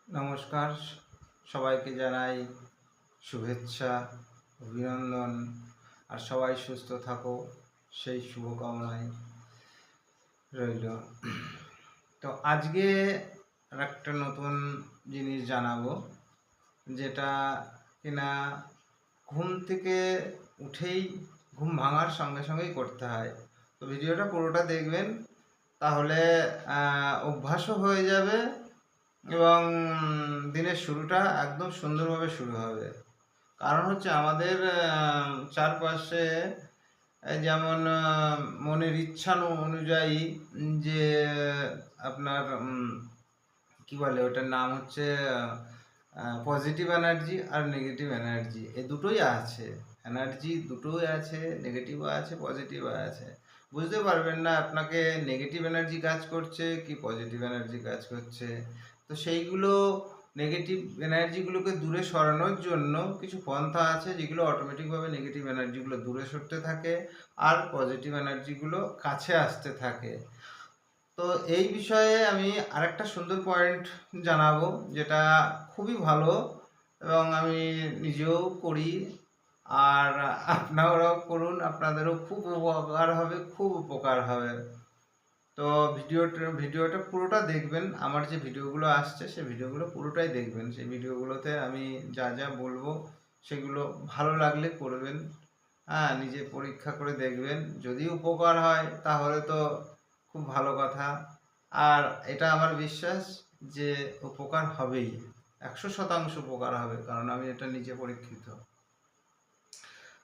নমস্কার, সবাইকে জানাই শুভেচ্ছা, অভিনন্দন। আর সবাই সুস্থ থাকো সেই শুভকামনায় রইল। তো আজকে একটা নতুন জিনিস জানাবো, যেটা কিনা ঘুম থেকে উঠেই ঘুম ভাঙার সঙ্গে সঙ্গেই করতে হয়। তো ভিডিওটা পুরোটা দেখবেন, তাহলে অভ্যাসও হয়ে যাবে এবং দিনের শুরুটা একদম সুন্দরভাবে শুরু হবে। কারণ হচ্ছে আমাদের চারপাশে যেমন মনের ইচ্ছা অনুযায়ী যে আপনার কি বলে ওটার নাম হচ্ছে পজিটিভ এনার্জি আর নেগেটিভ এনার্জি, এই দুটোই আছে। এনার্জি দুটোই আছে, নেগেটিভও আছে, পজিটিভও আছে। বুঝতে পারবেন না আপনাকে নেগেটিভ এনার্জি কাজ করছে কি পজিটিভ এনার্জি কাজ করছে। তো সেইগুলো নেগেটিভ এনার্জিগুলোকে দূরে সরানোর জন্য কিছু পন্থা আছে, যেগুলো অটোমেটিকভাবে নেগেটিভ এনার্জিগুলো দূরে সরতে থাকে আর পজিটিভ এনার্জিগুলো কাছে আসতে থাকে। তো এই বিষয়ে আমি আরেকটা সুন্দর পয়েন্ট জানাবো, যেটা খুবই ভালো এবং আমি নিজেও করি। আর আপনারাও করুন, আপনাদেরও খুব উপকার হবে, খুব উপকার হবে। তো ভিডিওটা পুরোটা দেখবেন। আমার যে ভিডিওগুলো আসছে সেই ভিডিওগুলো পুরোটাই দেখবেন। সেই ভিডিওগুলোতে আমি যা যা বলবো সেগুলো ভালো লাগলে করবেন। হ্যাঁ, নিজে পরীক্ষা করে দেখবেন। যদি উপকার হয় তাহলে তো খুব ভালো কথা। আর এটা আমার বিশ্বাস যে উপকার হবেই, 100% উপকার হবে, কারণ আমি এটা নিজে পরীক্ষিত।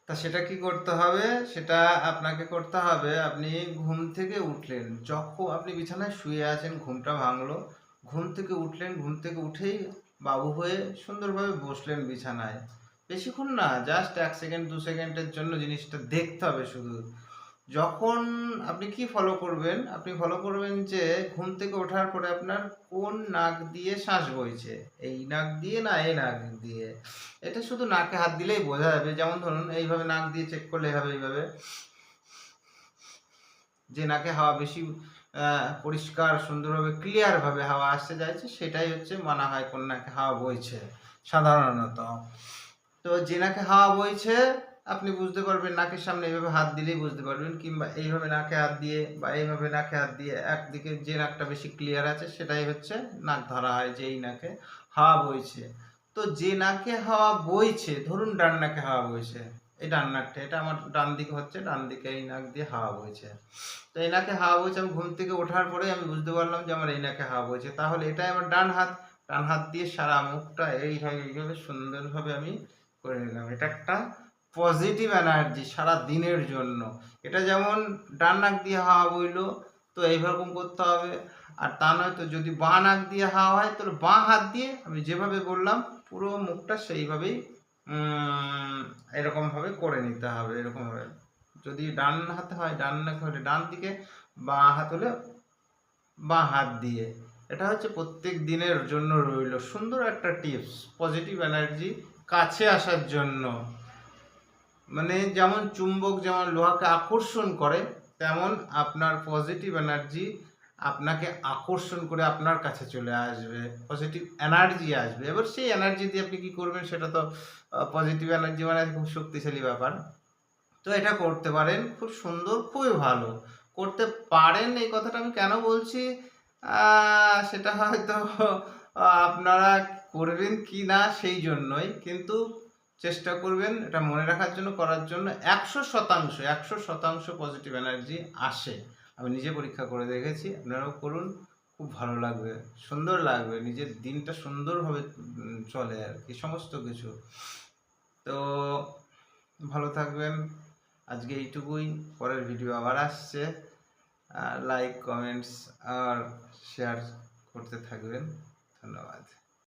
তা সেটা কি করতে হবে? সেটা আপনাকে করতে হবে, আপনি ঘুম থেকে উঠলেন, যখন আপনি বিছানায় শুয়ে আছেন, ঘুমটা ভাঙলো, ঘুম থেকে উঠলেন, ঘুম থেকে উঠেই বাবু হয়ে সুন্দরভাবে বসলেন বিছানায়। বেশিক্ষণ না, জাস্ট 1 সেকেন্ড 2 সেকেন্ডের জন্য জিনিসটা দেখতে হবে শুধু। যখন আপনি কি ফলো করবেন? আপনি ফলো করবেন যে ঘুম থেকে ওঠার পরে আপনার কোন নাক দিয়ে শ্বাস বইছে। এই নাক দিয়ে না এই নাক দিয়ে। এটা শুধু নাকে হাত দিলেই বোঝা যাবে। যেমন ধরুন এইভাবে নাক দিয়ে চেক করলে হবে এইভাবে। যে নাকে হাওয়া বেশি পরিষ্কার সুন্দরভাবে ক্লিয়ারভাবে হাওয়া আসতে চাইছে, সেটাই হচ্ছে মানা হয় কোন নাকে হাওয়া বইছে সাধারণত। তো যে নাকে হাওয়া বইছে আপনি বুঝতে পারবেন, নাকের সামনে এইভাবে হাত দিলেই বুঝতে পারবেন, কিংবা এইভাবে নাকে হাত দিয়ে বা এইভাবে নাকে হাত দিয়ে একদিকে যে নাকটা বেশি ক্লিয়ার আছে সেটাই হচ্ছে নাক ধরা হয় যে এই নাকে হাওয়া বইছে। তো যে নাকে হাওয়া বইছে, ধরুন ডান নাকে হাওয়া বইছে, এই ডান নাকটা, এটা আমার ডান দিকে হচ্ছে, ডান দিকে এই নাক দিয়ে হাওয়া বইছে। তো এই নাকে হাওয়া বইছে, আমি ঘুম থেকে ওঠার পরে আমি বুঝতে পারলাম যে আমার এই নাকে হাওয়া বইছে, তাহলে এটাই আমার ডান হাত। ডান হাত দিয়ে সারা মুখটা এইভাবে সুন্দরভাবে আমি করে নিলাম। এটা একটা পজিটিভ এনার্জি সারা দিনের জন্য। এটা যেমন ডান নাক দিয়ে হাওয়া বইলো, তো এইরকম করতে হবে। আর তা নয়তো যদি বাঁ নাক দিয়ে হাওয়া হয়, তাহলে বাঁ হাত দিয়ে আমি যেভাবে বললাম পুরো মুখটা সেইভাবেই এরকমভাবে করে নিতে হবে। এরকমভাবে যদি ডান হাতে হয় ডান নাকে হলে ডান দিকে, বাঁ হাত হলে বাঁ হাত দিয়ে। এটা হচ্ছে প্রত্যেক দিনের জন্য রইল সুন্দর একটা টিপস, পজিটিভ এনার্জি কাছে আসার জন্য। মানে যেমন চুম্বক যেমন লোহাকে আকর্ষণ করে, তেমন আপনার পজিটিভ এনার্জি আপনাকে আকর্ষণ করে আপনার কাছে চলে আসবে, পজিটিভ এনার্জি আসবে। এবার সেই এনার্জি দিয়ে আপনি কি করবেন সেটা তো পজিটিভ এনার্জি মানে খুব শক্তিশালী ব্যাপার। তো এটা করতে পারেন, খুব সুন্দর, খুবই ভালো করতে পারেন। এই কথাটা আমি কেন বলছি সেটা হয়তো আপনারা করবেন কি না সেই জন্যই, কিন্তু চেষ্টা করবেন এটা মনে রাখার জন্য, করার জন্য। 100% পজিটিভ এনার্জি আসে, আমি নিজে পরীক্ষা করে দেখেছি। আপনারাও করুন, খুব ভালো লাগবে, সুন্দর লাগবে, নিজের দিনটা সুন্দরভাবে চলে আর কি, সমস্ত কিছু। তো ভালো থাকবেন, আজকে এইটুকুই। পরের ভিডিও আবার আসছে। লাইক কমেন্টস আর শেয়ার করতে থাকবেন। ধন্যবাদ।